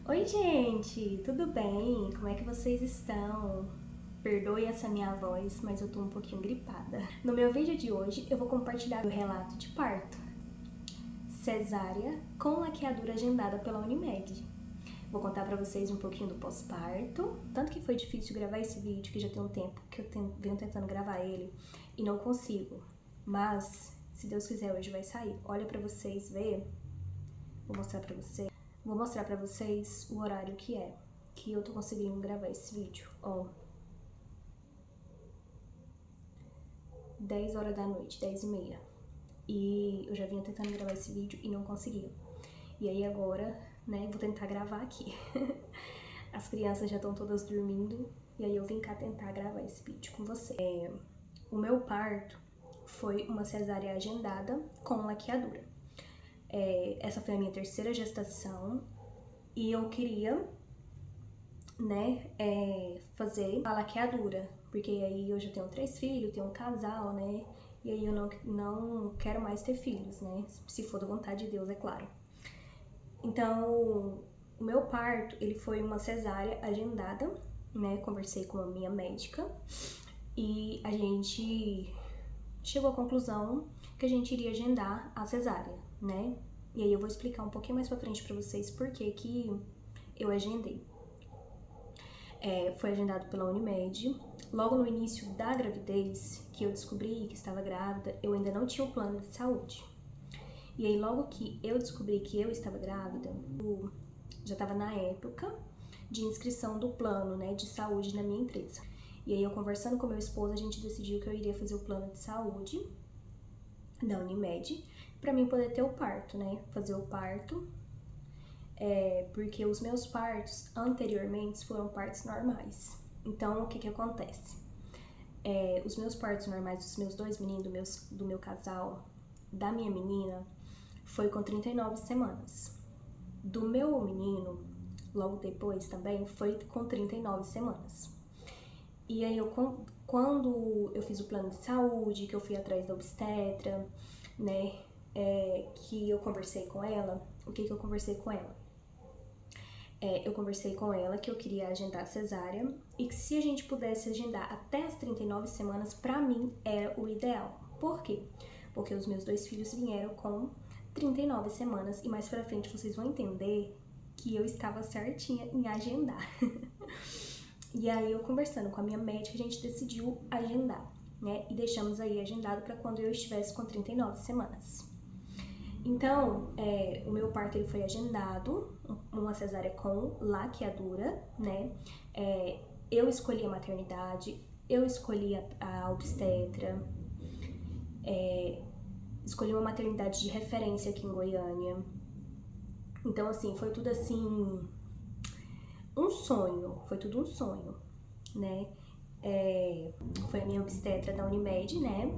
Oi, gente, tudo bem? Como é que vocês estão? Perdoe essa minha voz, mas eu tô um pouquinho gripada. No meu vídeo de hoje, eu vou compartilhar o relato de parto. Cesárea com laqueadura agendada pela Unimed. Vou contar pra vocês um pouquinho do pós-parto. Tanto que foi difícil gravar esse vídeo, que já tem um tempo que eu venho tentando gravar ele e não consigo. Mas, se Deus quiser, hoje vai sair. Olha pra vocês ver. Vou mostrar pra vocês. Vou mostrar pra vocês o horário que eu tô conseguindo gravar esse vídeo. Ó, 10 horas da noite, 10h30. E eu já vinha tentando gravar esse vídeo e não conseguia. E aí agora, né, vou tentar gravar aqui. As crianças já estão todas dormindo e aí eu vim cá tentar gravar esse vídeo com você. O meu parto foi uma cesárea agendada com laqueadura. Essa foi a minha terceira gestação e eu queria, né, fazer a laqueadura, porque aí eu já tenho 3 filhos, tenho um casal, né, e aí eu não quero mais ter filhos, né, se for da vontade de Deus, é claro. Então, o meu parto, ele foi uma cesárea agendada, né, conversei com a minha médica e a gente chegou à conclusão que a gente iria agendar a cesárea, né? E aí eu vou explicar um pouquinho mais pra frente pra vocês por que eu agendei. Foi agendado pela Unimed. Logo no início da gravidez, que eu descobri que estava grávida, eu ainda não tinha o plano de saúde. E aí logo que eu descobri que eu estava grávida, eu já estava na época de inscrição do plano, né, de saúde na minha empresa. E aí eu conversando com meu esposo, a gente decidiu que eu iria fazer o plano de saúde da Unimed para mim poder ter o parto, né? Fazer o parto, porque os meus partos anteriormente foram partos normais. Então, o que acontece? Os meus partos normais dos meus 2 meninos, do meu casal, da minha menina, foi com 39 semanas. Do meu menino, logo depois também, foi com 39 semanas. E aí, quando eu fiz o plano de saúde, que eu fui atrás da obstetra, né, que eu conversei com ela, o que eu conversei com ela? Eu conversei com ela que eu queria agendar a cesárea e que se a gente pudesse agendar até as 39 semanas, pra mim era o ideal. Por quê? Porque os meus 2 filhos vieram com 39 semanas e mais pra frente vocês vão entender que eu estava certinha em agendar. E aí eu conversando com a minha médica, a gente decidiu agendar, né? E deixamos aí agendado para quando eu estivesse com 39 semanas. Então, o meu parto ele foi agendado, uma cesárea com laqueadura, né? Eu escolhi a maternidade, eu escolhi a obstetra, escolhi uma maternidade de referência aqui em Goiânia. Então, assim, foi tudo assim, um sonho, foi tudo um sonho, né? Foi a minha obstetra da Unimed, né?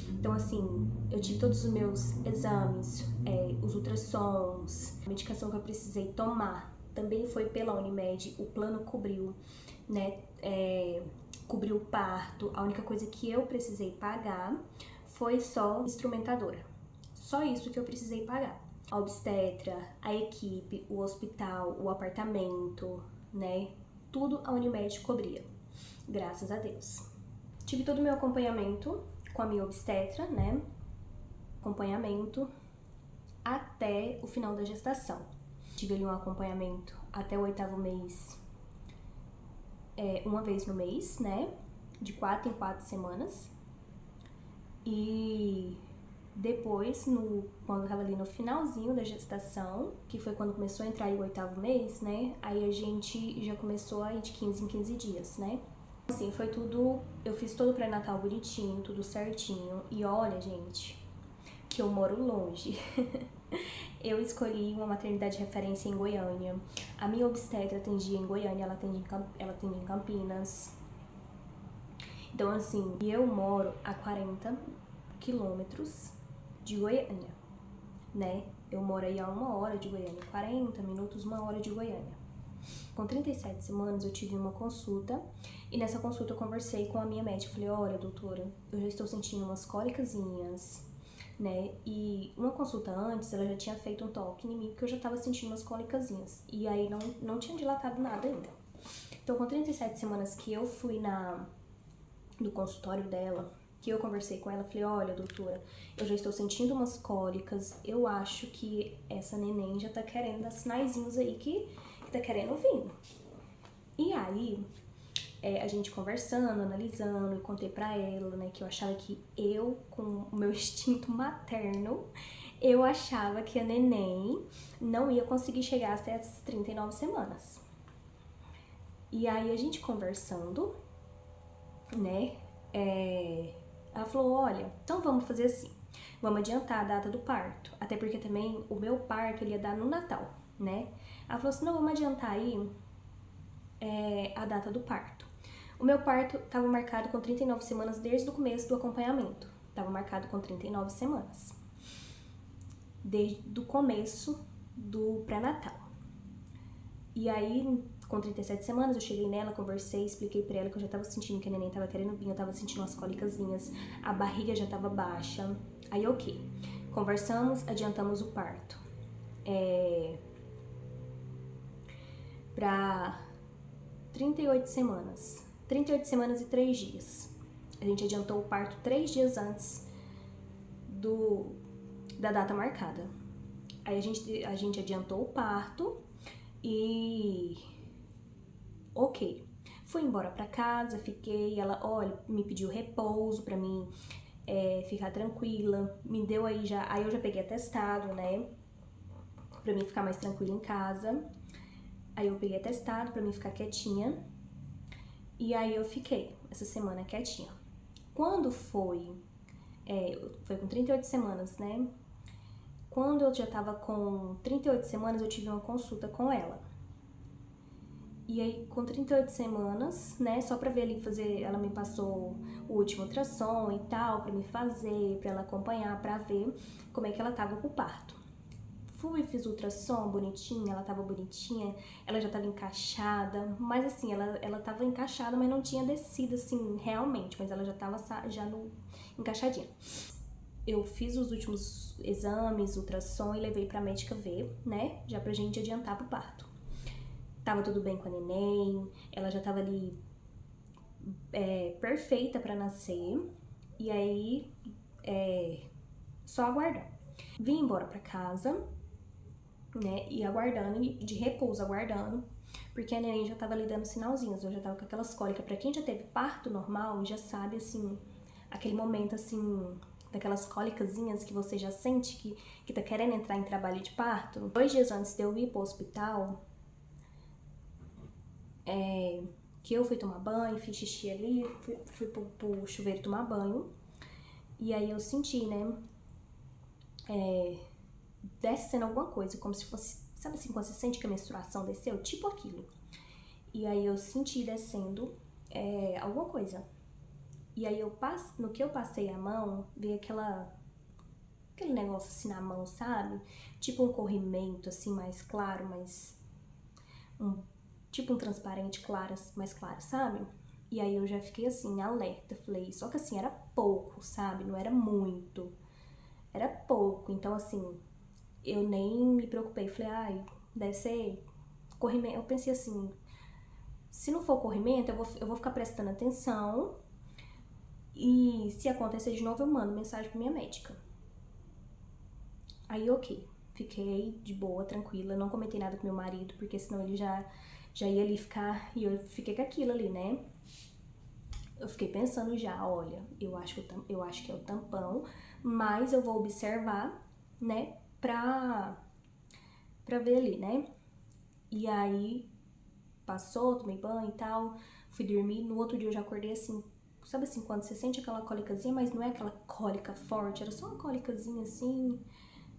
Então, assim, eu tive todos os meus exames, os ultrassons, a medicação que eu precisei tomar também foi pela Unimed, o plano cobriu, né? Cobriu o parto, a única coisa que eu precisei pagar foi só instrumentadora. Só isso que eu precisei pagar. A obstetra, a equipe, o hospital, o apartamento, né? Tudo a Unimed cobria. Graças a Deus. Tive todo o meu acompanhamento com a minha obstetra, né? Acompanhamento até o final da gestação. Tive ali um acompanhamento até o 8º mês, uma vez no mês, né? De 4 em 4 semanas. E depois, quando eu tava ali no finalzinho da gestação, que foi quando começou a entrar aí o 8º mês, né? Aí a gente já começou a ir de 15 em 15 dias, né? Assim, foi tudo, eu fiz todo o pré-natal bonitinho, tudo certinho. E olha, gente, que eu moro longe. Eu escolhi uma maternidade de referência em Goiânia. A minha obstetra atendia em Goiânia, ela atendia em Campinas. Então, assim, eu moro a 40 quilômetros de Goiânia, né? Eu moro aí a 1 hora de Goiânia, 40 minutos, 1 hora de Goiânia. Com 37 semanas eu tive uma consulta e nessa consulta eu conversei com a minha médica. Falei, olha, doutora, eu já estou sentindo umas cólicazinhas, né? E uma consulta antes, ela já tinha feito um toque em mim, porque eu já tava sentindo umas cólicazinhas. E aí não tinha dilatado nada ainda. Então, com 37 semanas que eu fui no consultório dela, que eu conversei com ela, falei, olha, doutora, eu já estou sentindo umas cólicas, eu acho que essa neném já tá querendo dar sinaizinhos aí que tá querendo vir. E aí, a gente conversando, analisando, eu contei pra ela, né, que eu achava que eu, com o meu instinto materno, eu achava que a neném não ia conseguir chegar até as 39 semanas. E aí, a gente conversando, né, ela falou, olha, então vamos fazer assim, vamos adiantar a data do parto, até porque também o meu parto ele ia dar no Natal, né? Ela falou assim, não, vamos adiantar aí a data do parto. O meu parto estava marcado com 39 semanas desde o começo do acompanhamento, estava marcado com 39 semanas, desde o começo do pré-natal. E aí, com 37 semanas, eu cheguei nela, conversei, expliquei pra ela que eu já tava sentindo que a neném tava querendo vir, eu tava sentindo umas cólicazinhas, a barriga já tava baixa. Aí, ok. Conversamos, adiantamos o parto. Pra 38 semanas. 38 semanas e 3 dias. A gente adiantou o parto 3 dias antes da data marcada. Aí a gente adiantou o parto e... ok, fui embora pra casa, fiquei, ela, olha, me pediu repouso pra mim ficar tranquila, me deu aí eu já peguei atestado, né, pra mim ficar mais tranquila em casa, aí eu peguei atestado pra mim ficar quietinha, e aí eu fiquei essa semana quietinha. Quando foi com 38 semanas, né, quando eu já tava com 38 semanas, eu tive uma consulta com ela. E aí, com 38 semanas, né, só pra ver ali, ela me passou o último ultrassom e tal, pra me fazer, pra ela acompanhar, pra ver como é que ela tava pro parto. Fiz o ultrassom bonitinha, ela tava bonitinha, ela já tava encaixada, mas assim, ela tava encaixada, mas não tinha descido, assim, realmente, mas ela já tava encaixadinha. Eu fiz os últimos exames, ultrassom e levei pra médica ver, né, já pra gente adiantar pro parto. Tava tudo bem com a neném, ela já tava ali perfeita pra nascer, e aí só aguardar. Vim embora pra casa, né, e aguardando, de repouso aguardando, porque a neném já tava ali dando sinalzinhos, eu já tava com aquelas cólicas. Pra quem já teve parto normal, já sabe, assim, aquele momento, assim, daquelas cólicazinhas que você já sente que tá querendo entrar em trabalho de parto. 2 dias antes de eu ir pro hospital, que eu fui tomar banho, fiz xixi ali, fui pro chuveiro tomar banho, e aí eu senti, né, descendo alguma coisa, como se fosse, sabe assim, quando você sente que a menstruação desceu? Tipo aquilo. E aí eu senti descendo alguma coisa. E aí no que eu passei a mão, veio aquele negócio assim na mão, sabe? Tipo um corrimento assim mais claro, tipo um transparente claro, mais claro, sabe? E aí eu já fiquei assim, alerta, falei, só que assim, era pouco, sabe? Não era muito, era pouco. Então assim, eu nem me preocupei, falei, ai, deve ser corrimento. Eu pensei assim, se não for corrimento, eu vou ficar prestando atenção, e se acontecer de novo eu mando mensagem pra minha médica. Aí ok, fiquei de boa, tranquila, não comentei nada com meu marido, porque senão ele já ia ali ficar, e eu fiquei com aquilo ali, né? Eu fiquei pensando já, olha, eu acho que é o tampão, mas eu vou observar, né, pra ver ali, né? E aí, passou, tomei banho e tal, fui dormir, no outro dia eu já acordei assim, sabe assim, quando você sente aquela cólicazinha, mas não é aquela cólica forte, era só uma cólicazinha assim,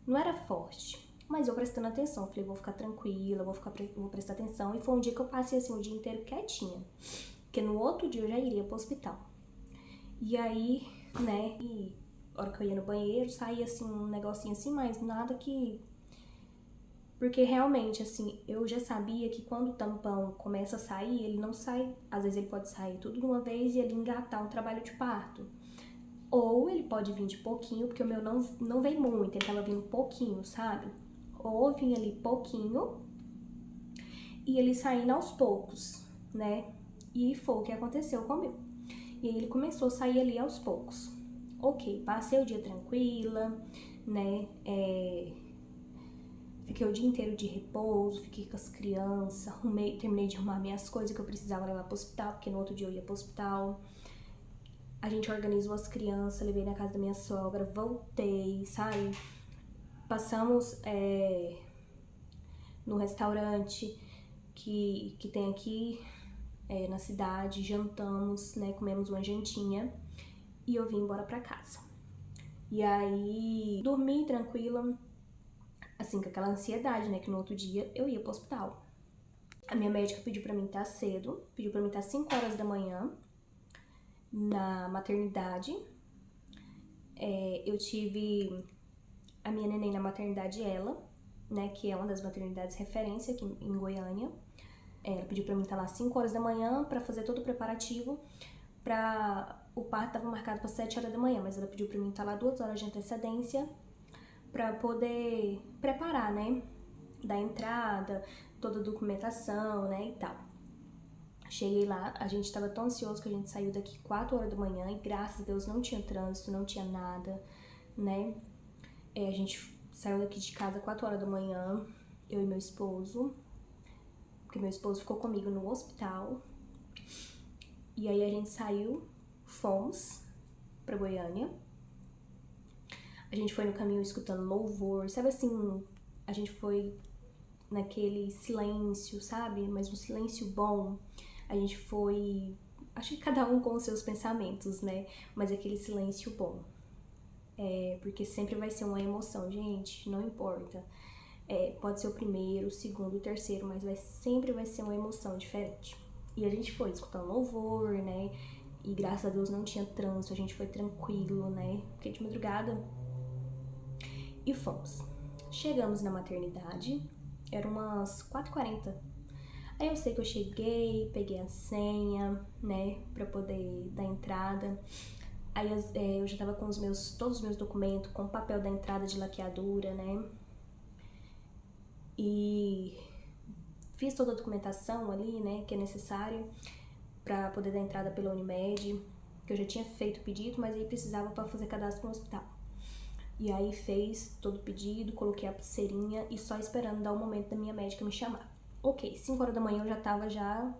não era forte. Mas eu prestando atenção, falei, vou ficar tranquila, vou prestar atenção. E foi um dia que eu passei assim o dia inteiro quietinha, porque no outro dia eu já iria pro hospital. E aí, né, a hora que eu ia no banheiro, saía assim um negocinho assim, mas nada que... Porque realmente, assim, eu já sabia que quando o tampão começa a sair, ele não sai, às vezes ele pode sair tudo de uma vez e ele engatar um trabalho de parto. Ou ele pode vir de pouquinho, porque o meu não vem muito, ele tava vindo pouquinho, sabe? Ou vinha ali pouquinho e ele saindo aos poucos, né? E foi o que aconteceu com o meu. E aí ele começou a sair ali aos poucos. Ok, passei o dia tranquila, né? Fiquei o dia inteiro de repouso, fiquei com as crianças, terminei de arrumar minhas coisas que eu precisava levar pro hospital, porque no outro dia eu ia pro hospital. A gente organizou as crianças, levei na casa da minha sogra, voltei, sabe? Passamos no restaurante que tem aqui na cidade, jantamos, né? Comemos uma jantinha e eu vim embora pra casa. E aí, dormi tranquila, assim, com aquela ansiedade, né? Que no outro dia eu ia pro hospital. A minha médica pediu pra mim estar cedo, pediu pra mim estar 5 horas da manhã na maternidade. Eu tive a minha neném na maternidade Ela, né? Que é uma das maternidades referência aqui em Goiânia. Ela pediu pra mim estar lá 5 horas da manhã pra fazer todo o preparativo. O parto estava marcado para 7 horas da manhã, mas ela pediu pra mim estar lá 2 horas de antecedência pra poder preparar, né? Da entrada, toda a documentação, né? E tal. Cheguei lá, a gente tava tão ansioso que a gente saiu daqui 4 horas da manhã e graças a Deus não tinha trânsito, não tinha nada, né? A gente saiu daqui de casa 4 horas da manhã, eu e meu esposo, porque meu esposo ficou comigo no hospital. E aí a gente saiu, fomos pra Goiânia. A gente foi no caminho escutando louvor, sabe assim, a gente foi naquele silêncio, sabe? Mas um silêncio bom. A gente foi, acho que cada um com os seus pensamentos, né? Mas aquele silêncio bom. Porque sempre vai ser uma emoção, gente, não importa. Pode ser o primeiro, o segundo, o terceiro, mas sempre vai ser uma emoção diferente. E a gente foi escutando louvor, né? E graças a Deus não tinha trânsito, a gente foi tranquilo, né? Porque de madrugada. E fomos. Chegamos na maternidade, eram umas 4h40. Aí eu sei que eu cheguei, peguei a senha, né? Pra poder dar entrada. Aí eu já tava com todos os meus documentos, com o papel da entrada de laqueadura, né? E fiz toda a documentação ali, né, que é necessário pra poder dar entrada pela Unimed, que eu já tinha feito o pedido, mas aí precisava pra fazer cadastro no hospital. E aí fez todo o pedido, coloquei a pulseirinha e só esperando dar o momento da minha médica me chamar. Ok, 5 horas da manhã eu já tava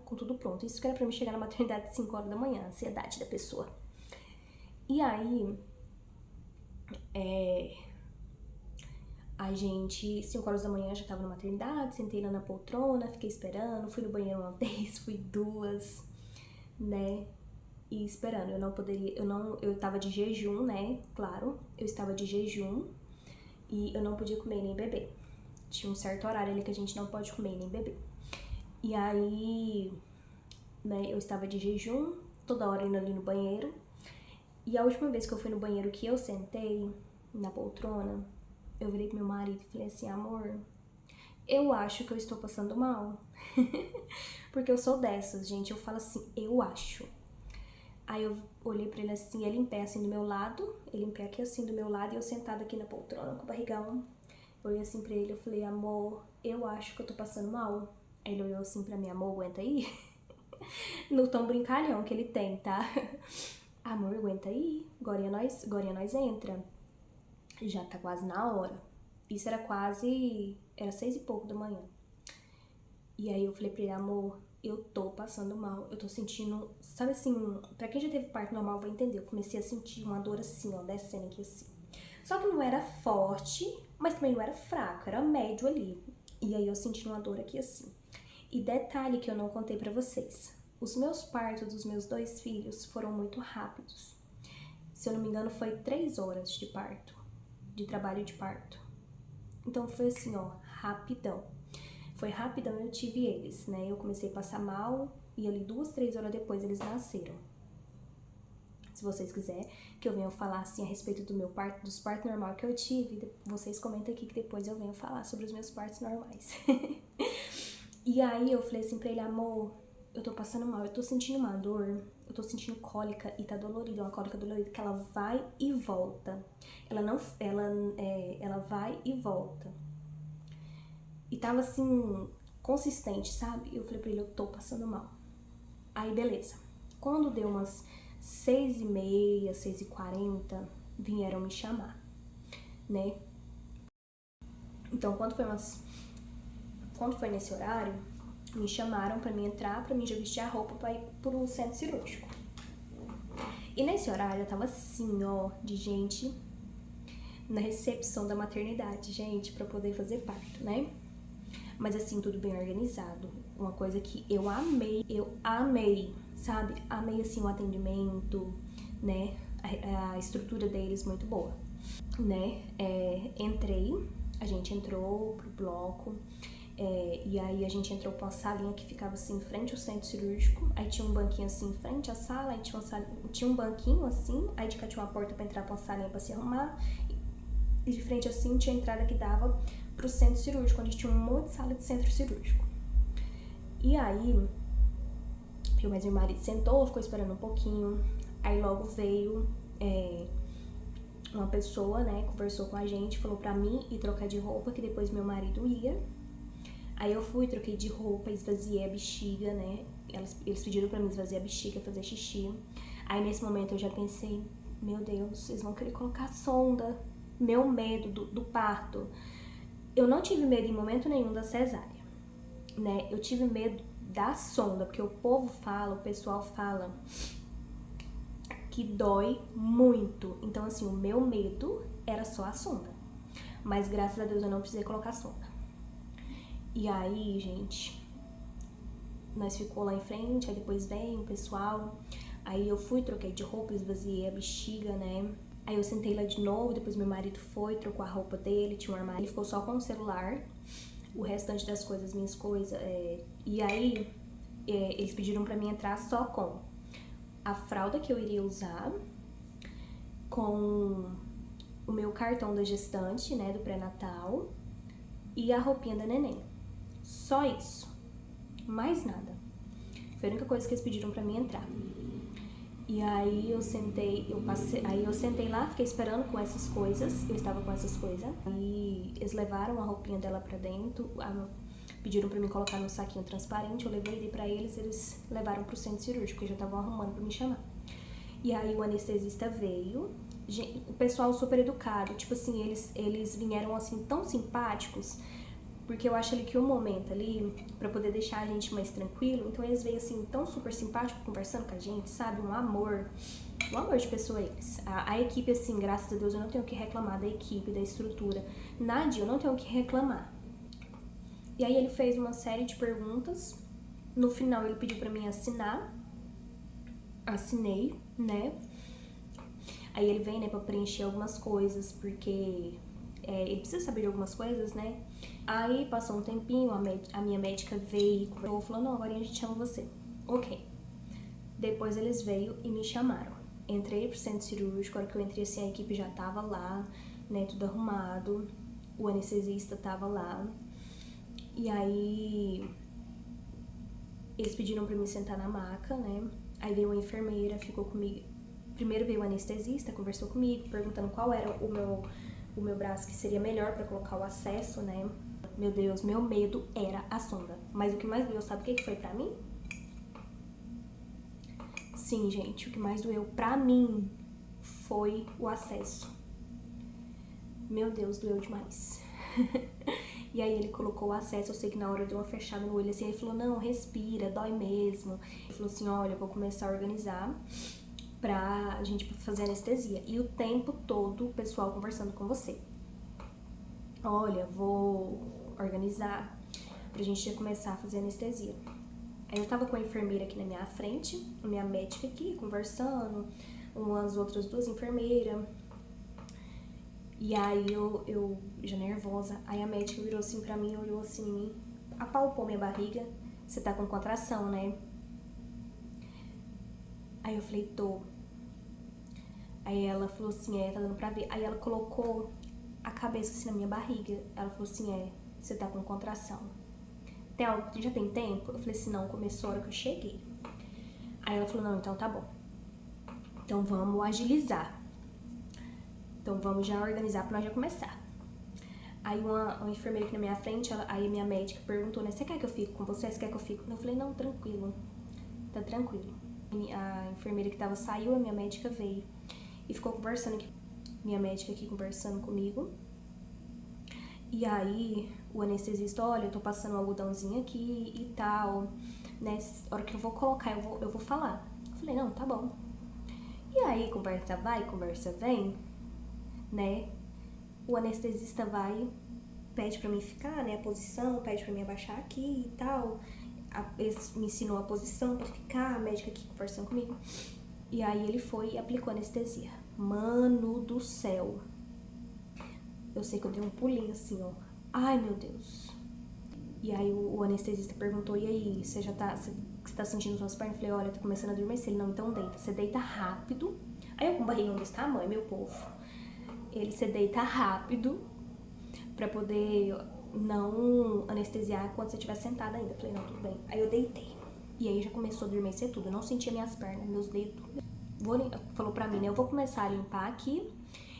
com tudo pronto. Isso que era pra mim chegar na maternidade 5 horas da manhã, a ansiedade da pessoa. E aí, a gente, 5 horas da manhã já tava na maternidade, sentei lá na poltrona, fiquei esperando, fui no banheiro uma vez, fui 2, né? E esperando, eu tava de jejum, né? Claro, eu estava de jejum e eu não podia comer nem beber. Tinha um certo horário ali que a gente não pode comer nem beber. E aí, né, eu estava de jejum, toda hora indo ali no banheiro. E a última vez que eu fui no banheiro que eu sentei na poltrona, eu virei pro meu marido e falei assim, amor, eu acho que eu estou passando mal. Porque eu sou dessas, gente, eu falo assim, eu acho. Aí eu olhei pra ele assim, ele em pé assim do meu lado, ele em pé aqui assim do meu lado e eu sentada aqui na poltrona com o barrigão. Eu olhei assim pra ele, eu falei, amor, eu acho que eu tô passando mal. Aí ele olhou assim pra mim, amor, aguenta aí. No tom brincalhão que ele tem, tá? Amor, aguenta aí, agora nós entra. Já tá quase na hora. Isso era 6 e pouco da manhã. E aí eu falei pra ele, amor, eu tô passando mal, eu tô sentindo, sabe assim, pra quem já teve parto normal vai entender, eu comecei a sentir uma dor assim, ó, descendo aqui assim. Só que não era forte, mas também não era fraco, era médio ali. E aí eu senti uma dor aqui assim. E detalhe que eu não contei pra vocês, os meus partos dos meus 2 filhos foram muito rápidos. Se eu não me engano foi 3 horas de parto, de trabalho de parto. Então foi assim, ó, rapidão. Foi rapidão, eu tive eles, né? Eu comecei a passar mal e ali 2, 3 horas depois eles nasceram. Se vocês quiserem que eu venha falar assim a respeito do meu parto, dos partos normais que eu tive, vocês comentam aqui que depois eu venho falar sobre os meus partos normais. E aí eu falei assim pra ele, amor, eu tô passando mal, eu tô sentindo uma dor, eu tô sentindo cólica e tá dolorida, uma cólica dolorida que ela vai e volta. Ela não, ela vai e volta. E tava assim, consistente, sabe? Eu falei pra ele, eu tô passando mal. Aí, beleza. Quando deu umas 6h30, 6h40, vieram me chamar, né? Então, quando foi nesse horário, me chamaram pra mim entrar, pra mim já vestir a roupa pra ir pro centro cirúrgico. E nesse horário, eu tava assim, ó, de gente na recepção da maternidade, gente, pra poder fazer parto, né? Mas assim, tudo bem organizado. Uma coisa que eu amei, sabe? Amei, assim, o atendimento, né? A estrutura deles muito boa, né? Entrei, a gente entrou pro bloco, e aí a gente entrou pra uma salinha que ficava assim, em frente ao centro cirúrgico. Aí tinha um banquinho assim, em frente à sala, aí tinha um banquinho assim, aí de cá tinha uma porta pra entrar pra uma salinha pra se arrumar. E de frente assim, tinha a entrada que dava pro centro cirúrgico, onde tinha um monte de sala de centro cirúrgico. E aí, eu mais meu marido sentou, ficou esperando um pouquinho. Aí logo veio uma pessoa, né, conversou com a gente, falou pra mim ir trocar de roupa, que depois meu marido ia. Aí eu fui, troquei de roupa, esvaziei a bexiga, né, eles pediram pra mim esvaziar a bexiga, fazer xixi. Aí nesse momento eu já pensei, meu Deus, eles vão querer colocar sonda. Meu medo do parto. Eu não tive medo em momento nenhum da cesárea, né? Eu tive medo da sonda, porque o pessoal fala que dói muito. Então, assim, o meu medo era só a sonda. Mas, graças a Deus, eu não precisei colocar sonda. E aí, gente, nós ficou lá em frente, aí depois veio o pessoal. Aí eu fui, troquei de roupa, esvaziei a bexiga, né? Aí eu sentei lá de novo, depois meu marido foi, trocou a roupa dele, tinha um armário, ele ficou só com o celular, o restante das coisas, minhas coisas. E aí eles pediram pra mim entrar só com a fralda que eu iria usar, com o meu cartão da gestante, né, do pré-natal, e a roupinha da neném. Só isso. Mais nada. Foi a única coisa que eles pediram pra mim entrar. E aí eu sentei lá, fiquei esperando com essas coisas, eu estava com essas coisas. Aí eles levaram a roupinha dela pra dentro, pediram pra mim colocar num saquinho transparente, eu levei, dei pra eles levaram pro centro cirúrgico, porque já estavam arrumando pra me chamar. E aí o anestesista veio, o pessoal super educado, tipo assim, eles vieram assim tão simpáticos, porque eu acho ali que o momento ali, pra poder deixar a gente mais tranquilo, então eles veio assim, tão super simpático, conversando com a gente, sabe? Um amor de pessoa eles. A equipe, assim, graças a Deus, eu não tenho o que reclamar da equipe, da estrutura. Nádia, eu não tenho o que reclamar. E aí ele fez uma série de perguntas, no final ele pediu pra mim assinar, assinei, né? Aí ele vem, né, pra preencher algumas coisas, porque ele precisa saber de algumas coisas, né? Aí passou um tempinho, a minha médica veio e falou, não, agora a gente chama você. Ok. Depois eles veio e me chamaram. Entrei pro centro cirúrgico, a hora que eu entrei assim, a equipe já tava lá, né, tudo arrumado. O anestesista tava lá. E aí eles pediram pra mim sentar na maca, né? Aí veio uma enfermeira, ficou comigo. Primeiro veio o anestesista, conversou comigo, perguntando qual era o meu braço que seria melhor pra colocar o acesso, né? Meu Deus, meu medo era a sonda. Mas o que mais doeu, sabe o que foi pra mim? Sim, gente, o que mais doeu pra mim foi o acesso. Meu Deus, doeu demais. E aí ele colocou o acesso, eu sei que na hora deu uma fechada no olho assim, ele falou, não, respira, dói mesmo. Ele falou assim, olha, eu vou começar a organizar pra gente fazer anestesia. E o tempo todo o pessoal conversando com você. Olha, vou organizar pra gente já começar a fazer anestesia. Aí eu tava com a enfermeira aqui na minha frente, a minha médica aqui, conversando, umas outras duas enfermeiras. E aí eu já nervosa, aí a médica virou assim pra mim, olhou assim em mim, apalpou minha barriga, você tá com contração, né? Aí eu falei, tô. Aí ela falou assim, tá dando pra ver. Aí ela colocou a cabeça assim na minha barriga, ela falou assim, você tá com contração. já tem tempo? Eu falei assim, não, começou a hora que eu cheguei. Aí ela falou, não, então tá bom. Então vamos agilizar. Então vamos já organizar pra nós já começar. Aí uma enfermeira aqui na minha frente, aí a minha médica perguntou, né, você quer que eu fique com você? Você quer que eu fique? Eu falei, não, tranquilo, tá tranquilo. A enfermeira que tava saiu, a minha médica veio e ficou conversando aqui. Minha médica aqui conversando comigo. E aí o anestesista, olha, eu tô passando um algodãozinho aqui e tal, né, a hora que eu vou colocar, eu vou falar. Eu falei, não, tá bom. E aí, conversa vai, conversa vem, né? O anestesista vai, pede pra mim ficar, né, a posição, pede pra mim abaixar aqui e tal. Ele me ensinou a posição pra ficar, a médica aqui conversando comigo. E aí ele foi e aplicou anestesia. Mano do céu. Eu sei que eu dei um pulinho assim, ó. Ai, meu Deus. E aí o anestesista perguntou, e aí, você tá sentindo suas pernas? Eu falei, olha, tá começando a adormecer. Ele, não, então deita. Você deita rápido. Aí eu com um barrigão desse tamanho, meu povo. Você deita rápido pra poder não anestesiar quando você estiver sentada ainda. Eu falei, não, tudo bem. Aí eu deitei. E aí já começou a adormecer tudo. Eu não sentia minhas pernas, meus dedos. Falou pra mim, né, eu vou começar a limpar aqui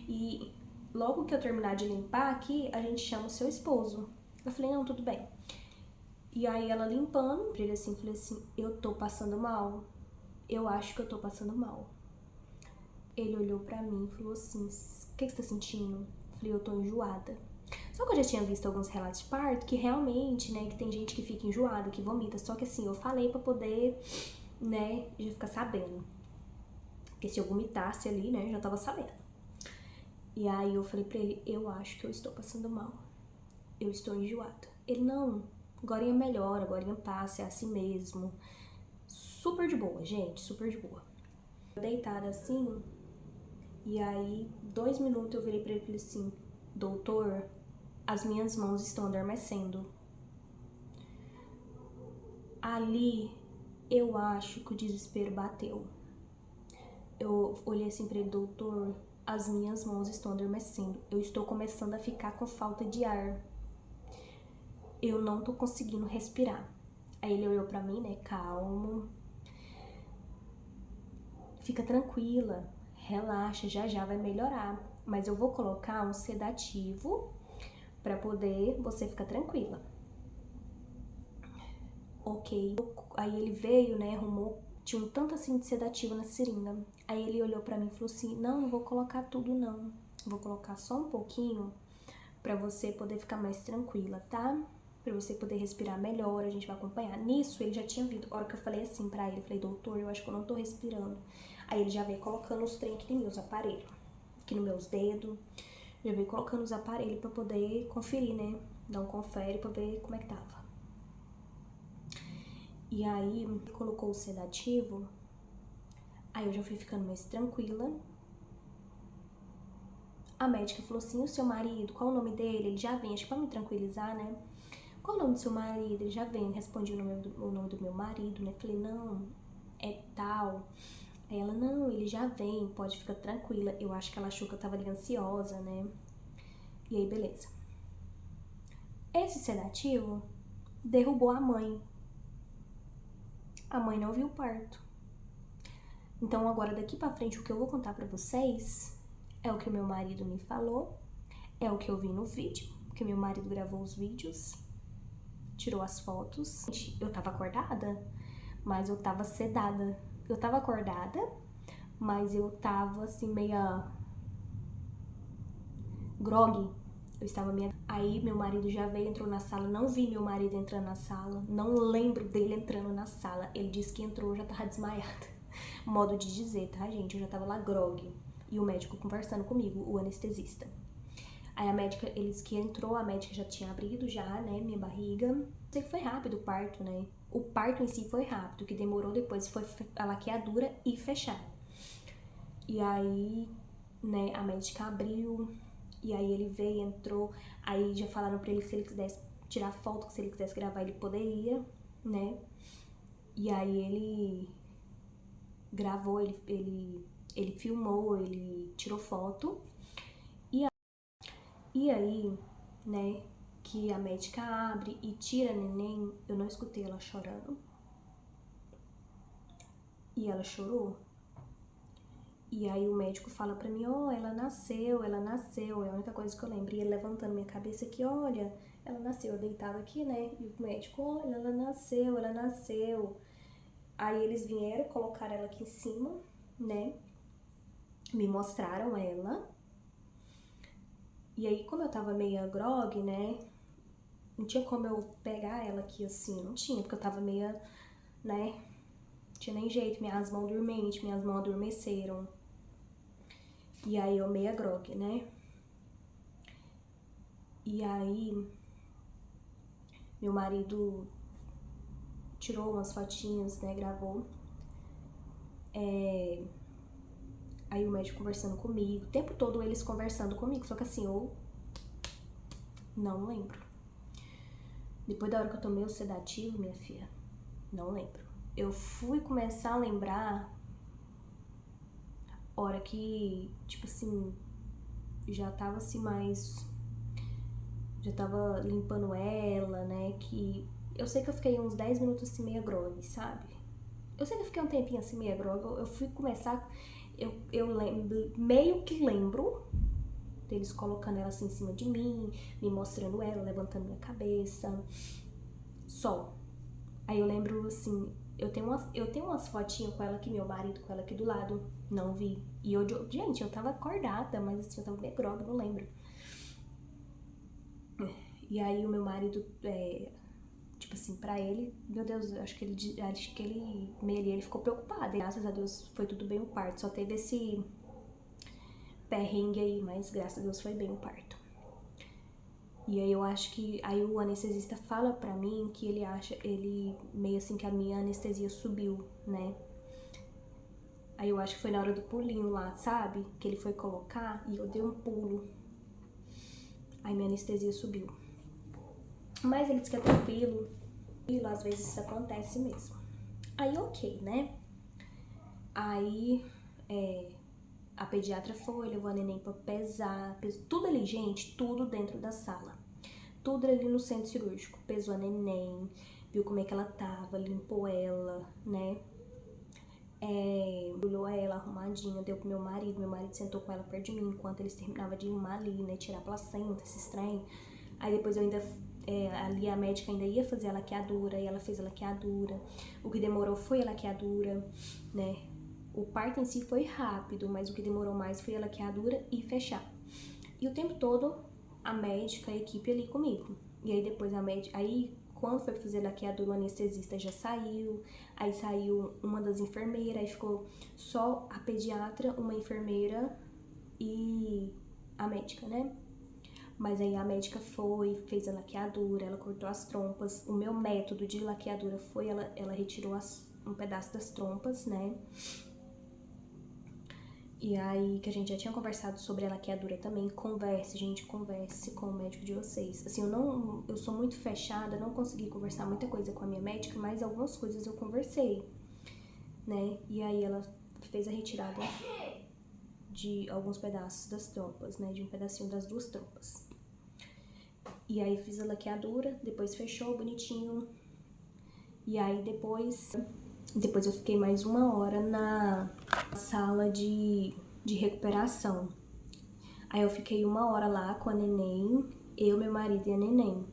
e logo que eu terminar de limpar aqui, a gente chama o seu esposo. Eu falei, não, tudo bem. E aí ela limpando, pra ele assim, falei assim, eu tô passando mal. Eu acho que eu tô passando mal. Ele olhou pra mim e falou assim, o que você tá sentindo? Eu falei, eu tô enjoada. Só que eu já tinha visto alguns relatos de parto que realmente, né, que tem gente que fica enjoada, que vomita. Só que assim, eu falei pra poder, né, já ficar sabendo. Porque se eu vomitasse ali, né, eu já tava sabendo. E aí eu falei pra ele, eu acho que eu estou passando mal. Eu estou enjoada. Ele, não, agorinha melhora, agorinha passa, é assim mesmo. Super de boa, gente, super de boa. Deitada assim, e aí, 2 minutos eu virei pra ele e falei assim, doutor, as minhas mãos estão adormecendo. Ali, eu acho que o desespero bateu. Eu olhei assim pra ele, doutor, as minhas mãos estão adormecendo. Eu estou começando a ficar com falta de ar. Eu não tô conseguindo respirar. Aí ele olhou pra mim, né, calmo. Fica tranquila, relaxa, já já vai melhorar. Mas eu vou colocar um sedativo pra poder você ficar tranquila. Ok. Aí ele veio, né, arrumou, tinha um tanto assim de sedativo na seringa. Aí ele olhou pra mim e falou assim, não vou colocar tudo não. Vou colocar só um pouquinho pra você poder ficar mais tranquila, tá? Pra você poder respirar melhor, a gente vai acompanhar. Nisso, ele já tinha vindo. A hora que eu falei assim pra ele, eu falei, doutor, eu acho que eu não tô respirando. Aí ele já veio colocando os trem aqui em mim, os aparelhos, aqui nos meus dedos. Já veio colocando os aparelhos pra poder conferir, né? Dar um confere pra ver como é que tava. E aí, colocou o sedativo. Aí eu já fui ficando mais tranquila. A médica falou assim, o seu marido, qual o nome dele? Ele já vem, acho que pra me tranquilizar, né? Qual o nome do seu marido? Ele já vem, respondi o nome do meu marido, né? Falei, não, é tal. Aí ela, não, ele já vem, pode ficar tranquila. Eu acho que ela achou que eu tava ali ansiosa, né? E aí, beleza. Esse sedativo derrubou a mãe. A mãe não viu o parto. Então agora daqui pra frente o que eu vou contar pra vocês é o que o meu marido me falou, é o que eu vi no vídeo, porque meu marido gravou os vídeos, tirou as fotos. Eu tava acordada, mas eu tava sedada. Eu tava acordada, mas eu tava assim meia grog. Eu estava meio... Aí meu marido já veio, entrou na sala, não vi meu marido entrando na sala, não lembro dele entrando na sala. Ele disse que entrou, eu já tava desmaiada. Modo de dizer, tá, gente? Eu já tava lá grog. E o médico conversando comigo, o anestesista. Aí a médica, eles que entrou, a médica já tinha abrido já, né, minha barriga. Sei que foi rápido o parto, né? O parto em si foi rápido, o que demorou depois foi a laqueadura e fechar. E aí, né, a médica abriu, e aí ele veio, entrou, aí já falaram pra ele que se ele quisesse tirar foto, que se ele quisesse gravar, ele poderia, né? E aí ele gravou, ele filmou, ele tirou foto. E aí, né, o que a médica abre e tira a neném, eu não escutei ela chorando. E ela chorou. E aí o médico fala pra mim, ela nasceu. É a única coisa que eu lembro. E ele levantando minha cabeça aqui, olha, ela nasceu. Eu deitava aqui, né? E o médico, olha, ela nasceu. Aí eles vieram, colocaram ela aqui em cima, né? Me mostraram ela. E aí, como eu tava meio grog, né? Não tinha como eu pegar ela aqui assim, não tinha, porque eu tava meio, né? Não tinha nem jeito, minhas mãos dormentes, minhas mãos adormeceram. E aí eu meio grog, né? E aí, meu marido tirou umas fotinhas, né? Gravou. Aí o médico conversando comigo, o tempo todo eles conversando comigo, só que assim, eu não lembro. Depois da hora que eu tomei o sedativo, minha filha, não lembro. Eu fui começar a lembrar hora que, tipo assim, já tava assim mais... Já tava limpando ela, né, que... Eu sei que eu fiquei uns 10 minutos assim meio grog, sabe? Eu sei que eu fiquei um tempinho assim meio grog, eu fui começar... Eu lembro, meio que lembro deles colocando ela assim em cima de mim, me mostrando ela, levantando minha cabeça, só. Aí eu lembro assim, eu tenho umas fotinhas com ela aqui, meu marido com ela aqui do lado, não vi. E gente, eu tava acordada, mas assim, eu tava meio grog, não lembro. E aí o meu marido, tipo assim, pra ele, meu Deus, acho que ele ficou preocupado. E, graças a Deus foi tudo bem o parto, só teve esse perrengue aí, mas graças a Deus foi bem o parto. E aí eu acho que, aí o anestesista fala pra mim que ele meio assim que a minha anestesia subiu, né? Aí eu acho que foi na hora do pulinho lá, sabe? Que ele foi colocar e eu dei um pulo. Aí minha anestesia subiu. Mas ele disse que é tranquilo, e às vezes isso acontece mesmo. Aí ok, né? Aí a pediatra foi, levou a neném pra pesar, tudo ali, gente, tudo dentro da sala. Tudo ali no centro cirúrgico. Pesou a neném, viu como é que ela tava, limpou ela, né? Olhou ela arrumadinha, deu pro meu marido sentou com ela perto de mim enquanto eles terminavam de arrumar ali, né? Tirar a placenta, esse estranho. Aí depois eu ainda, ali a médica ainda ia fazer a laqueadura, e ela fez a laqueadura. O que demorou foi a laqueadura, né? O parto em si foi rápido, mas o que demorou mais foi a laqueadura e fechar. E o tempo todo, a médica, a equipe ali comigo. E aí depois a médica, aí quando foi fazer a laqueadura, o anestesista já saiu, aí saiu uma das enfermeiras, aí ficou só a pediatra, uma enfermeira e a médica, né? Mas aí a médica foi, fez a laqueadura, ela cortou as trompas. O meu método de laqueadura foi, ela retirou um pedaço das trompas, né? E aí, que a gente já tinha conversado sobre a laqueadura também, converse com o médico de vocês. Assim, eu sou muito fechada, não consegui conversar muita coisa com a minha médica, mas algumas coisas eu conversei, né? E aí ela fez a retirada de alguns pedaços das trompas, né? De um pedacinho das duas trompas. E aí fiz a laqueadura, depois fechou bonitinho. E aí depois eu fiquei mais 1 hora na sala de recuperação. Aí eu fiquei 1 hora lá com a neném, eu, meu marido e a neném.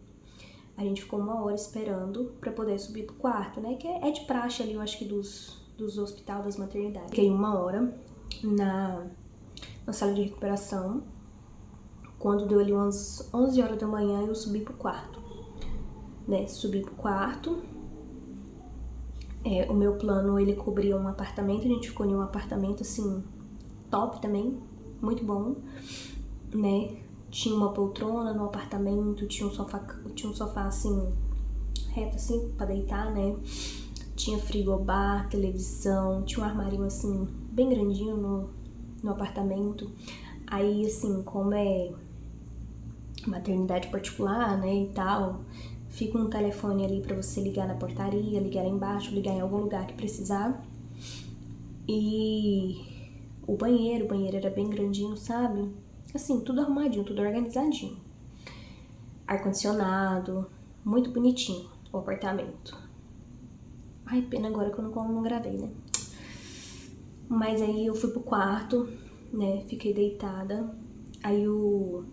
A gente ficou 1 hora esperando pra poder subir pro quarto, né? Que é de praxe ali, eu acho que dos hospitais, das maternidades. Fiquei 1 hora na sala de recuperação. Quando deu ali umas 11 horas da manhã, eu subi pro quarto, né? Subi pro quarto. O meu plano, ele cobria um apartamento, a gente ficou em um apartamento, assim, top também, muito bom, né? Tinha uma poltrona no apartamento, tinha um sofá assim, reto assim, pra deitar, né? Tinha frigobar, televisão, tinha um armarinho assim, bem grandinho no apartamento. Aí, assim, como é maternidade particular, né, e tal, fica um telefone ali pra você ligar na portaria, ligar lá embaixo, ligar em algum lugar que precisar. E o banheiro era bem grandinho, sabe? Assim, tudo arrumadinho, tudo organizadinho. ar-condicionado, muito bonitinho o apartamento. Ai, pena agora que eu não gravei, né? Mas aí eu fui pro quarto, né? Fiquei deitada. Aí o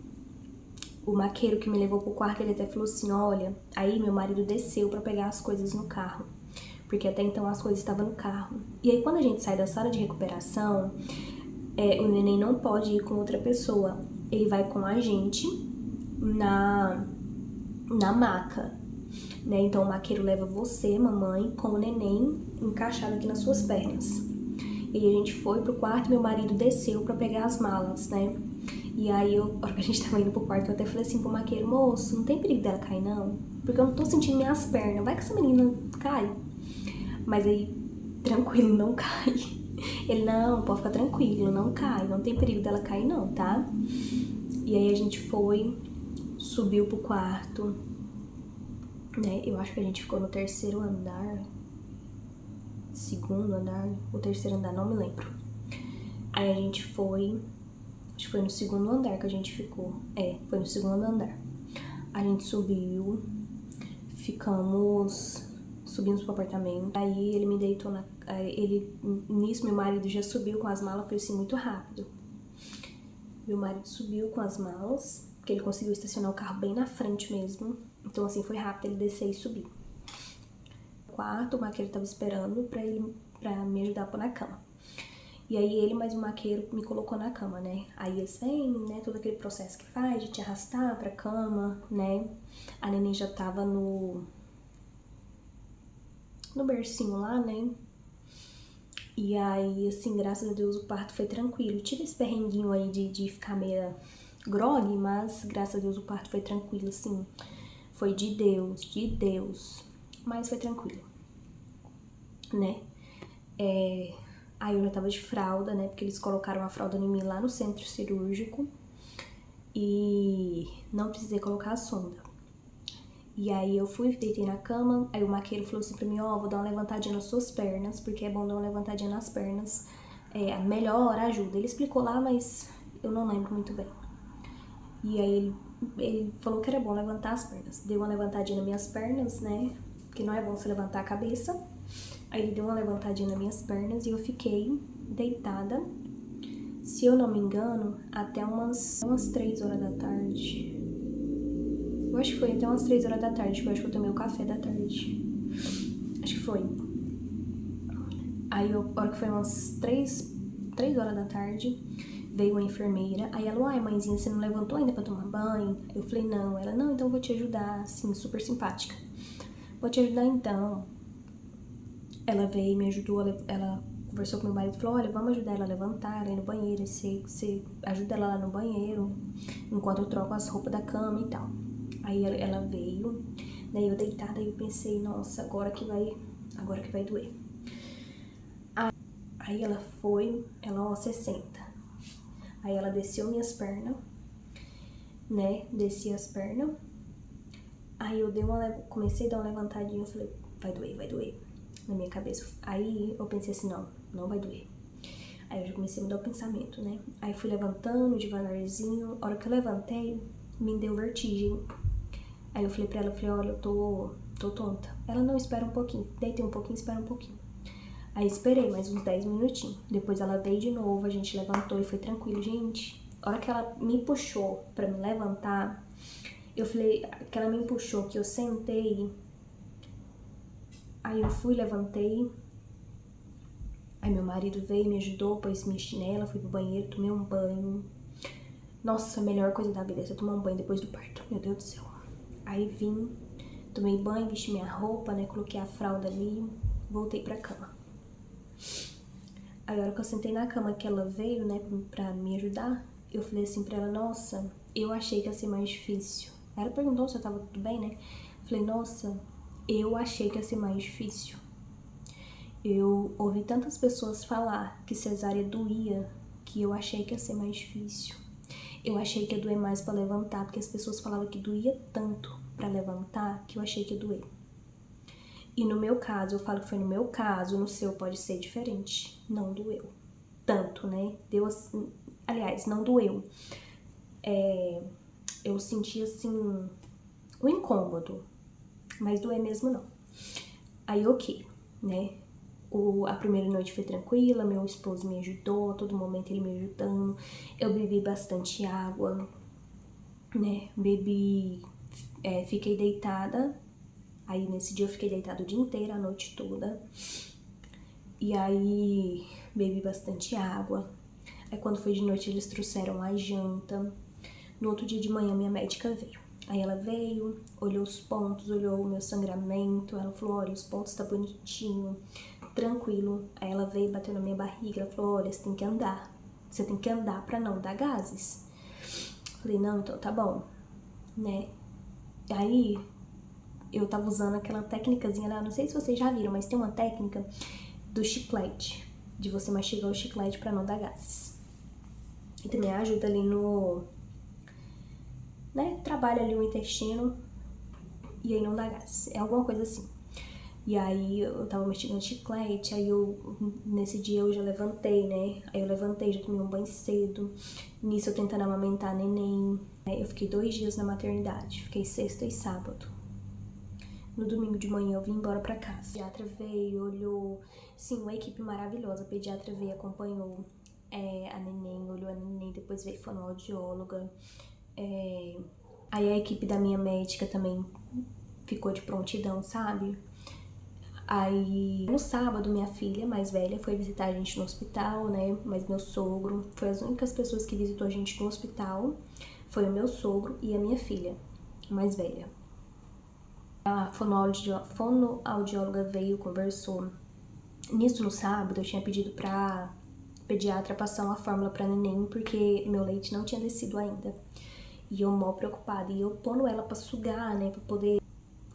maqueiro que me levou pro quarto, ele até falou assim, olha, aí meu marido desceu pra pegar as coisas no carro. Porque até então as coisas estavam no carro. E aí quando a gente sai da sala de recuperação, o neném não pode ir com outra pessoa. Ele vai com a gente na maca, né? Então o maqueiro leva você, mamãe, com o neném encaixado aqui nas suas pernas. E aí a gente foi pro quarto e meu marido desceu pra pegar as malas, né? E aí, na hora que a gente tava indo pro quarto, eu até falei assim pro maqueiro, moço, não tem perigo dela cair, não? Porque eu não tô sentindo minhas pernas, vai que essa menina cai. Mas aí, tranquilo, não cai. Ele, não, pode ficar tranquilo, não cai, não tem perigo dela cair não, tá? E aí a gente foi, subiu pro quarto, né? Eu acho que a gente ficou no terceiro andar, segundo andar, ou terceiro andar, não me lembro. Aí a gente foi, acho que foi no segundo andar que a gente ficou. Foi no segundo andar. A gente subiu, subimos pro apartamento. Aí ele me deitou nisso meu marido já subiu com as malas, foi assim muito rápido. Meu marido subiu com as malas, porque ele conseguiu estacionar o carro bem na frente mesmo. Então assim, foi rápido ele descer e subir. No quarto, o maqueiro tava esperando pra me ajudar a pôr na cama. E aí ele mais o maqueiro me colocou na cama, né? Aí eles vêm, né, todo aquele processo que faz de te arrastar pra cama, né? A neném já tava no bercinho lá, né? E aí, assim, graças a Deus o parto foi tranquilo. Tive esse perrenguinho aí de ficar meio grogue, mas graças a Deus o parto foi tranquilo, assim. Foi de Deus. Mas foi tranquilo, né? Aí eu já tava de fralda, né? Porque eles colocaram a fralda em mim lá no centro cirúrgico. E não precisei colocar a sonda. E aí eu fui, deitei na cama, aí o maqueiro falou assim pra mim, vou dar uma levantadinha nas suas pernas, porque é bom dar uma levantadinha nas pernas, melhor, ajuda. Ele explicou lá, mas eu não lembro muito bem. E aí ele falou que era bom levantar as pernas. Deu uma levantadinha nas minhas pernas, né, que não é bom você levantar a cabeça. Aí ele deu uma levantadinha nas minhas pernas e eu fiquei deitada, se eu não me engano, até umas 3 horas da tarde. Eu acho que foi até umas 3 horas da tarde, porque eu acho que eu tomei o café da tarde. Acho que foi. Aí, a hora que foi umas 3 horas da tarde, veio uma enfermeira. Aí ela, mãezinha, você não levantou ainda pra tomar banho? Eu falei, não. Ela, não, então eu vou te ajudar, assim, super simpática. Vou te ajudar então. Ela veio, me ajudou, ela conversou com meu marido e falou, olha, vamos ajudar ela a levantar, ela ir no banheiro, você ajuda ela lá no banheiro, enquanto eu troco as roupas da cama e tal. Aí ela veio, daí eu deitada, aí eu pensei, nossa, agora que vai doer. Aí ela foi, você senta. Aí ela desceu minhas pernas, né, desci as pernas. Aí eu comecei a dar uma levantadinha, eu falei, vai doer, na minha cabeça. Aí eu pensei assim, não vai doer. Aí eu já comecei a mudar o pensamento, né. Aí fui levantando devagarzinho, a hora que eu levantei, me deu vertigem. Aí eu falei pra ela, olha, eu tô tonta. Ela, não, espera um pouquinho. Deitei um pouquinho, espera um pouquinho. Aí esperei mais uns 10 minutinhos. Depois ela veio de novo, a gente levantou e foi tranquilo. Gente, a hora que ela me puxou pra me levantar, eu falei, que ela me puxou, que eu sentei. Aí eu fui, levantei. Aí meu marido veio, me ajudou, pôs minha chinela, fui pro banheiro, tomei um banho. Nossa, a melhor coisa da vida é você tomar um banho depois do parto. Meu Deus do céu. Aí vim, tomei banho, vesti minha roupa, né, coloquei a fralda ali, voltei pra cama. Aí a hora que eu sentei na cama que ela veio, né, pra me ajudar, eu falei assim pra ela, nossa, eu achei que ia ser mais difícil. Ela perguntou se eu tava tudo bem, né? Falei, nossa, eu achei que ia ser mais difícil. Eu ouvi tantas pessoas falar que cesárea doía, que eu achei que ia ser mais difícil. Eu achei que ia doer mais pra levantar, porque as pessoas falavam que doía tanto pra levantar, que eu achei que ia doer. E no meu caso, eu falo que foi no meu caso, no seu pode ser diferente. Não doeu tanto, né? Deu assim, aliás, não doeu. Eu senti assim, o incômodo, mas doer mesmo não. Aí, ok, né? A primeira noite foi tranquila, meu esposo me ajudou, a todo momento ele me ajudando. Eu bebi bastante água, né? Fiquei deitada. Aí, nesse dia eu fiquei deitada o dia inteiro, a noite toda. E aí, bebi bastante água. Aí, quando foi de noite, eles trouxeram a janta. No outro dia de manhã, minha médica veio. Aí ela veio, olhou os pontos, olhou o meu sangramento. Ela falou, olha, os pontos tá bonitinho, tranquilo. Aí ela veio, bateu na minha barriga. Ela falou, olha, você tem que andar. Você tem que andar pra não dar gases. Falei, não, então tá bom, né? Aí, eu tava usando aquela técnicazinha lá, não sei se vocês já viram, mas tem uma técnica do chiclete, de você mastigar o chiclete pra não dar gases. E também ajuda ali no, né, trabalha ali o intestino e aí não dá gases. É alguma coisa assim. E aí eu tava mastigando chiclete, aí nesse dia eu já levantei, né? Aí eu levantei, já tomei um banho cedo. Nisso eu tentando amamentar neném. Eu fiquei 2 dias na maternidade, fiquei sexta e sábado. No domingo de manhã eu vim embora pra casa. O pediatra veio, olhou, sim, uma equipe maravilhosa. A pediatra veio, acompanhou a neném, olhou a neném, depois veio fonoaudióloga. Aí a equipe da minha médica também ficou de prontidão, sabe? Aí no sábado minha filha mais velha foi visitar a gente no hospital, né? Mas meu sogro, foi as únicas pessoas que visitou a gente no hospital. Foi o meu sogro e a minha filha mais velha. A fonoaudióloga veio, conversou. Nisso, no sábado, eu tinha pedido pra pediatra passar uma fórmula pra neném, porque meu leite não tinha descido ainda. E eu mal preocupada. E eu pondo ela pra sugar, né, pra poder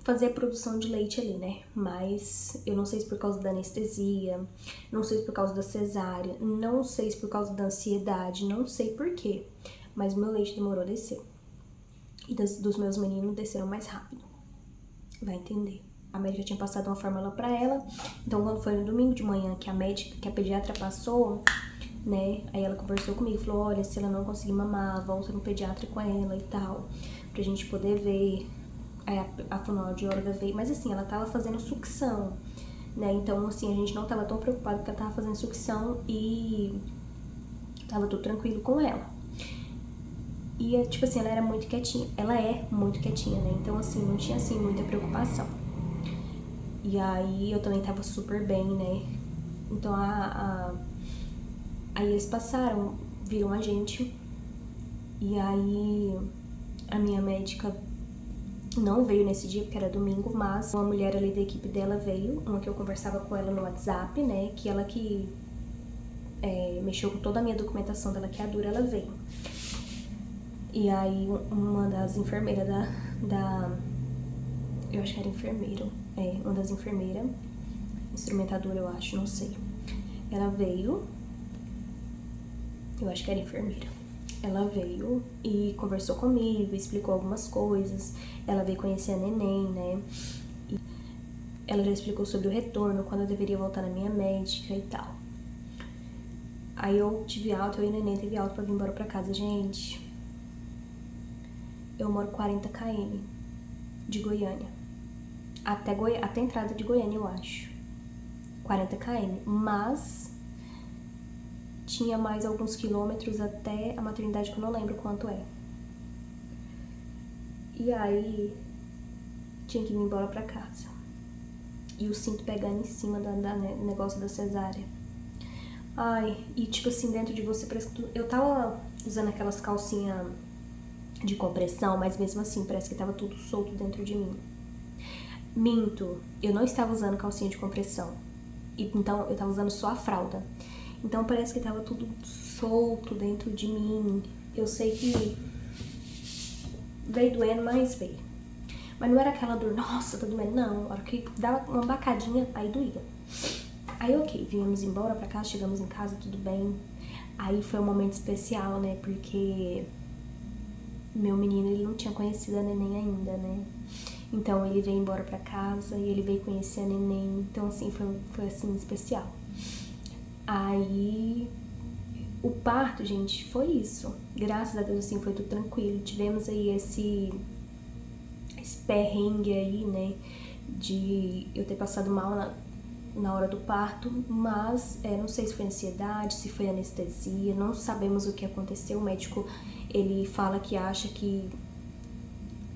fazer a produção de leite ali, né. Mas eu não sei se por causa da anestesia, não sei se por causa da cesárea, não sei se por causa da ansiedade, não sei por quê. Mas o meu leite demorou a descer. E dos meus meninos desceram mais rápido. Vai entender. A médica tinha passado uma fórmula pra ela, então quando foi no domingo de manhã que a pediatra passou, né, aí ela conversou comigo, falou, olha, se ela não conseguir mamar, volta no pediatra com ela e tal, pra gente poder ver. Aí a fonoaudióloga veio, mas assim, ela tava fazendo sucção, né, então assim, a gente não tava tão preocupado porque ela tava fazendo sucção e tava tudo tranquilo com ela. E, tipo assim, ela era muito quietinha. Ela é muito quietinha, né? Então, assim, não tinha, assim, muita preocupação. E aí, eu também tava super bem, né? Então, aí eles passaram, viram a gente. E aí, a minha médica não veio nesse dia, porque era domingo, mas uma mulher ali da equipe dela veio. Uma que eu conversava com ela no WhatsApp, né? Que ela que mexeu com toda a minha documentação da laqueadura, ela veio. E aí, uma das enfermeiras eu acho que era enfermeira. Uma das enfermeiras, instrumentadora, eu acho, não sei. Ela veio, eu acho que era enfermeira. Ela veio e conversou comigo, explicou algumas coisas. Ela veio conhecer a neném, né? E ela já explicou sobre o retorno, quando eu deveria voltar na minha médica e tal. Aí eu tive alta, eu e a neném teve alta pra vir embora pra casa, gente. Eu moro 40 km de Goiânia. Até a entrada de Goiânia, eu acho. 40 km. Mas tinha mais alguns quilômetros até a maternidade, que eu não lembro quanto é. E aí, tinha que ir embora pra casa. E o cinto pegando em cima do negócio da cesárea. Ai, e tipo assim, dentro de você parece que eu tava usando aquelas calcinhas de compressão, mas mesmo assim, parece que tava tudo solto dentro de mim. Minto, eu não estava usando calcinha de compressão. Então, eu tava usando só a fralda. Então, parece que tava tudo solto dentro de mim. Eu sei que veio doendo, mas veio. Mas não era aquela dor, nossa, tá doendo, não. A hora que dava uma bacadinha, aí doía. Aí, ok, viemos embora pra casa, chegamos em casa, tudo bem. Aí foi um momento especial, né, porque meu menino, ele não tinha conhecido a neném ainda, né. Então, ele veio embora pra casa e ele veio conhecer a neném. Então, assim, foi assim, especial. Aí, o parto, gente, foi isso. Graças a Deus, assim, foi tudo tranquilo. Tivemos aí esse esse perrengue aí, né, de eu ter passado mal na hora do parto, mas não sei se foi ansiedade, se foi anestesia, não sabemos o que aconteceu. O médico, ele fala que acha que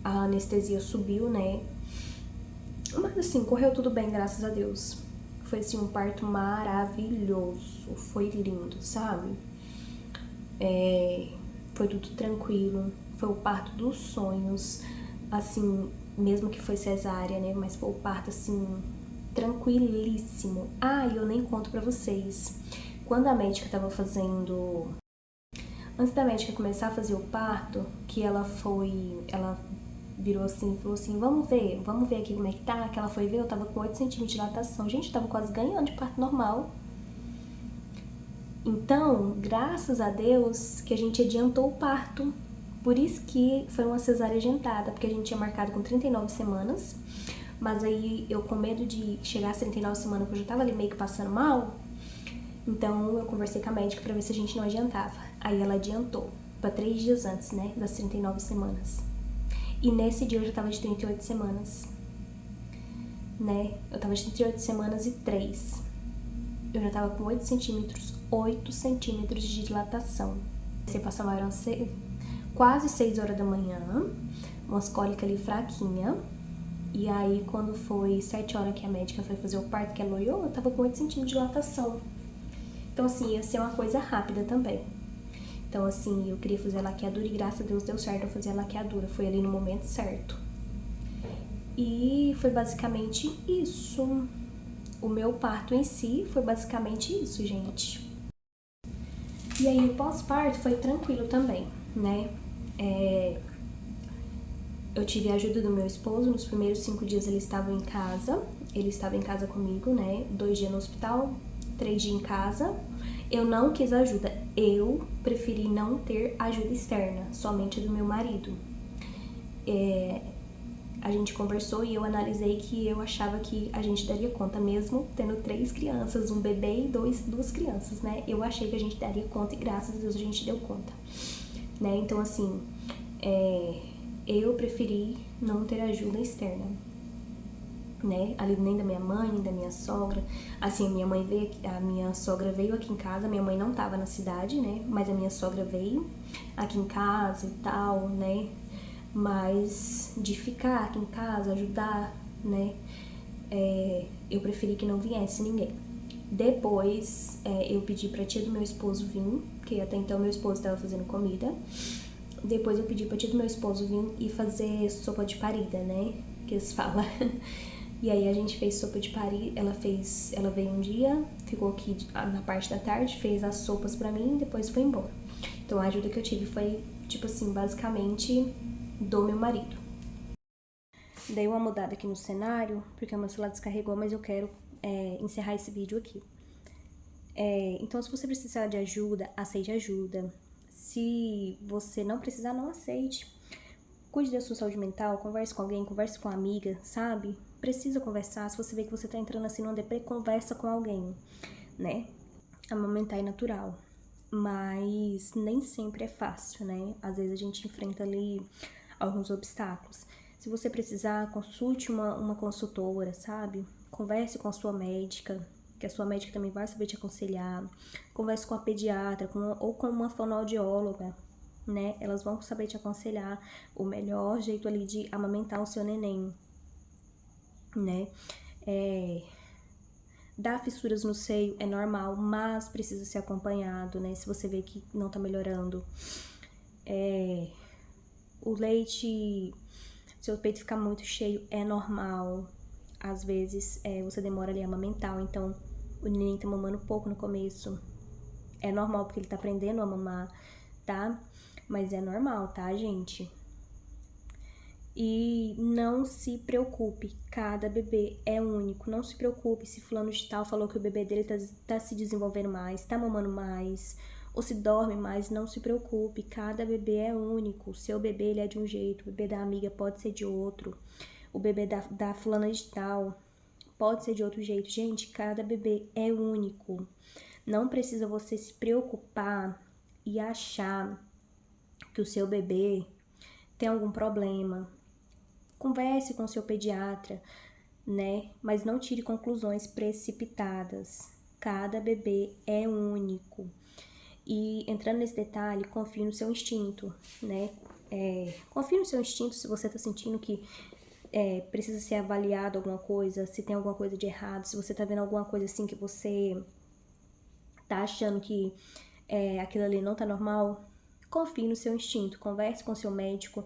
a anestesia subiu, né, mas assim, correu tudo bem, graças a Deus. Foi assim um parto maravilhoso, foi lindo, sabe? Foi tudo tranquilo, foi o parto dos sonhos, assim, mesmo que foi cesárea, né? Mas foi o parto, assim, tranquilíssimo. Ah, e eu nem conto pra vocês. Quando a médica tava fazendo... Antes da médica começar a fazer o parto, que ela virou assim e falou assim, vamos ver aqui como é que tá. Que ela foi ver, eu tava com 8 centímetros de dilatação. Gente, eu tava quase ganhando de parto normal. Então, graças a Deus que a gente adiantou o parto. Por isso que foi uma cesárea adiantada, porque a gente tinha marcado com 39 semanas. Mas aí eu, com medo de chegar às 39 semanas, porque eu já tava ali meio que passando mal, então eu conversei com a médica pra ver se a gente não adiantava. Aí ela adiantou pra 3 dias antes, né, das 39 semanas. E nesse dia eu já tava de 38 semanas, né? Eu tava de 38 semanas e 3. Eu já tava com 8 centímetros de dilatação. Você passar mal, eram quase 6 horas da manhã, umas cólicas ali fraquinha. E aí, quando foi 7 horas que a médica foi fazer o parto, que ela olhou, eu tava com 8 centímetros de dilatação. Então, assim, ia ser uma coisa rápida também. Então, assim, eu queria fazer a laqueadura e graças a Deus deu certo eu fazer a laqueadura. Foi ali no momento certo. E foi basicamente isso. O meu parto em si foi basicamente isso, gente. E aí, o pós-parto foi tranquilo também, né? Eu tive a ajuda do meu esposo. Nos primeiros 5 dias ele estava em casa. Ele estava em casa comigo, né? 2 dias no hospital, 3 dias em casa. Eu não quis ajuda. Eu preferi não ter ajuda externa, somente do meu marido. A gente conversou e eu analisei que eu achava que a gente daria conta, mesmo tendo 3 crianças, um bebê e 2 crianças, né? Eu achei que a gente daria conta e graças a Deus a gente deu conta, né? Então, assim, eu preferi não ter ajuda externa, né? Ali nem da minha mãe, nem da minha sogra. Assim, a minha sogra veio aqui em casa, minha mãe não tava na cidade, né? Mas a minha sogra veio aqui em casa e tal, né? Mas de ficar aqui em casa, ajudar, né? Eu preferi que não viesse ninguém. Depois, eu pedi pra tia do meu esposo vir, porque até então meu esposo estava fazendo comida. Depois eu pedi pra tia do meu esposo vir e fazer sopa de parida, né? Que eles falam. E aí a gente fez sopa de parida. Ela veio um dia, ficou aqui na parte da tarde, fez as sopas pra mim e depois foi embora. Então a ajuda que eu tive foi, tipo assim, basicamente do meu marido. Dei uma mudada aqui no cenário, porque o meu celular descarregou, mas eu quero encerrar esse vídeo aqui. Então, se você precisar de ajuda, aceite ajuda. Se você não precisar, não aceite. Cuide da sua saúde mental, converse com alguém, converse com uma amiga, sabe? Precisa conversar. Se você vê que você tá entrando assim numa deprê, conversa com alguém, né? Amamentar é natural, mas nem sempre é fácil, né? Às vezes a gente enfrenta ali alguns obstáculos. Se você precisar, consulte uma consultora, sabe? Converse com a sua médica, que a sua médica também vai saber te aconselhar. Converse com a pediatra ou com uma fonoaudióloga, né? Elas vão saber te aconselhar o melhor jeito ali de amamentar o seu neném, né? Dar fissuras no seio é normal, mas precisa ser acompanhado, né? Se você vê que não tá melhorando. O leite, seu peito ficar muito cheio é normal. Às vezes você demora ali a amamentar, então o neném tá mamando pouco no começo. É normal porque ele tá aprendendo a mamar, tá? Mas é normal, tá, gente? E não se preocupe, cada bebê é único. Não se preocupe se fulano de tal falou que o bebê dele tá se desenvolvendo mais, tá mamando mais, ou se dorme mais. Não se preocupe, cada bebê é único. O seu bebê, ele é de um jeito, o bebê da amiga pode ser de outro, o bebê da fulana de tal pode ser de outro jeito. Gente, cada bebê é único. Não precisa você se preocupar e achar que o seu bebê tem algum problema. Converse com seu pediatra, né? Mas não tire conclusões precipitadas. Cada bebê é único. E entrando nesse detalhe, confie no seu instinto, né? Confie no seu instinto se você tá sentindo que precisa ser avaliado alguma coisa, se tem alguma coisa de errado, se você tá vendo alguma coisa assim que você tá achando que aquilo ali não tá normal, confie no seu instinto, converse com seu médico,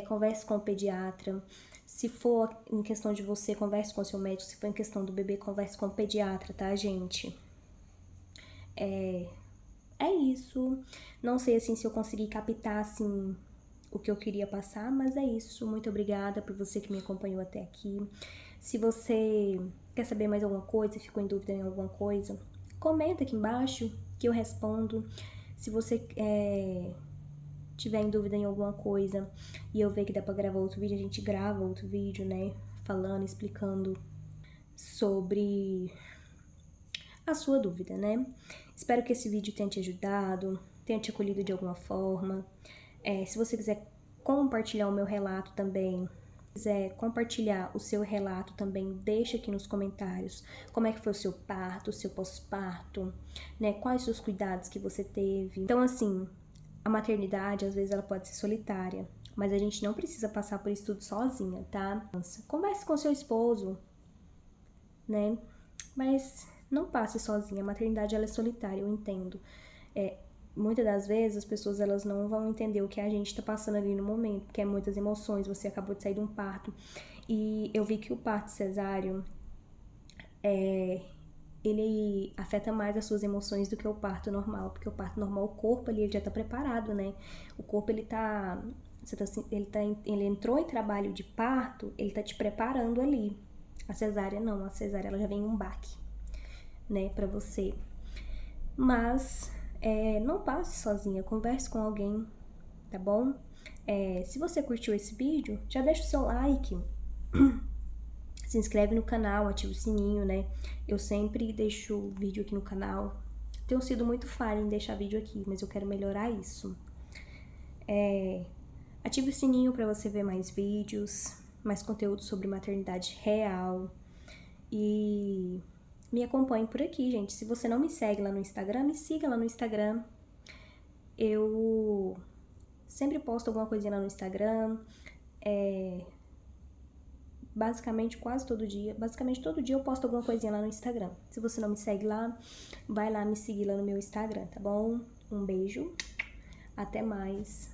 converse com o pediatra. Se for em questão de você, converse com seu médico. Se for em questão do bebê, converse com o pediatra, tá, gente? É isso. Não sei, assim, se eu consegui captar, assim, o que eu queria passar, mas é isso. Muito obrigada por você que me acompanhou até aqui. Se você quer saber mais alguma coisa, ficou em dúvida em alguma coisa, comenta aqui embaixo que eu respondo. Se você tiver em dúvida em alguma coisa e eu ver que dá pra gravar outro vídeo, a gente grava outro vídeo, né? Falando, explicando sobre a sua dúvida, né? Espero que esse vídeo tenha te ajudado, tenha te acolhido de alguma forma. Se você quiser compartilhar o meu relato também, quiser compartilhar o seu relato também, deixa aqui nos comentários como é que foi o seu parto, o seu pós-parto, né? Quais os cuidados que você teve. Então, assim, a maternidade, às vezes, ela pode ser solitária, mas a gente não precisa passar por isso tudo sozinha, tá? Converse com seu esposo, né? Mas não passe sozinha, a maternidade ela é solitária, eu entendo. Muitas das vezes as pessoas elas não vão entender o que a gente tá passando ali no momento, porque é muitas emoções, você acabou de sair de um parto. E eu vi que o parto cesáreo, ele afeta mais as suas emoções do que o parto normal, porque o parto normal, o corpo ali, ele já tá preparado, né? O corpo, ele entrou em trabalho de parto, ele tá te preparando ali. A cesárea não, a cesárea ela já vem um baque, né, pra você. Mas não passe sozinha, converse com alguém, tá bom? Se você curtiu esse vídeo, já deixa o seu like, se inscreve no canal, ativa o sininho, né? Eu sempre deixo vídeo aqui no canal. Tenho sido muito falha em deixar vídeo aqui, mas eu quero melhorar isso. Ative o sininho para você ver mais vídeos, mais conteúdo sobre maternidade real. E me acompanhe por aqui, gente. Se você não me segue lá no Instagram, me siga lá no Instagram. Eu sempre posto alguma coisinha lá no Instagram. Basicamente todo dia eu posto alguma coisinha lá no Instagram. Se você não me segue lá, vai lá me seguir lá no meu Instagram, tá bom? Um beijo, até mais.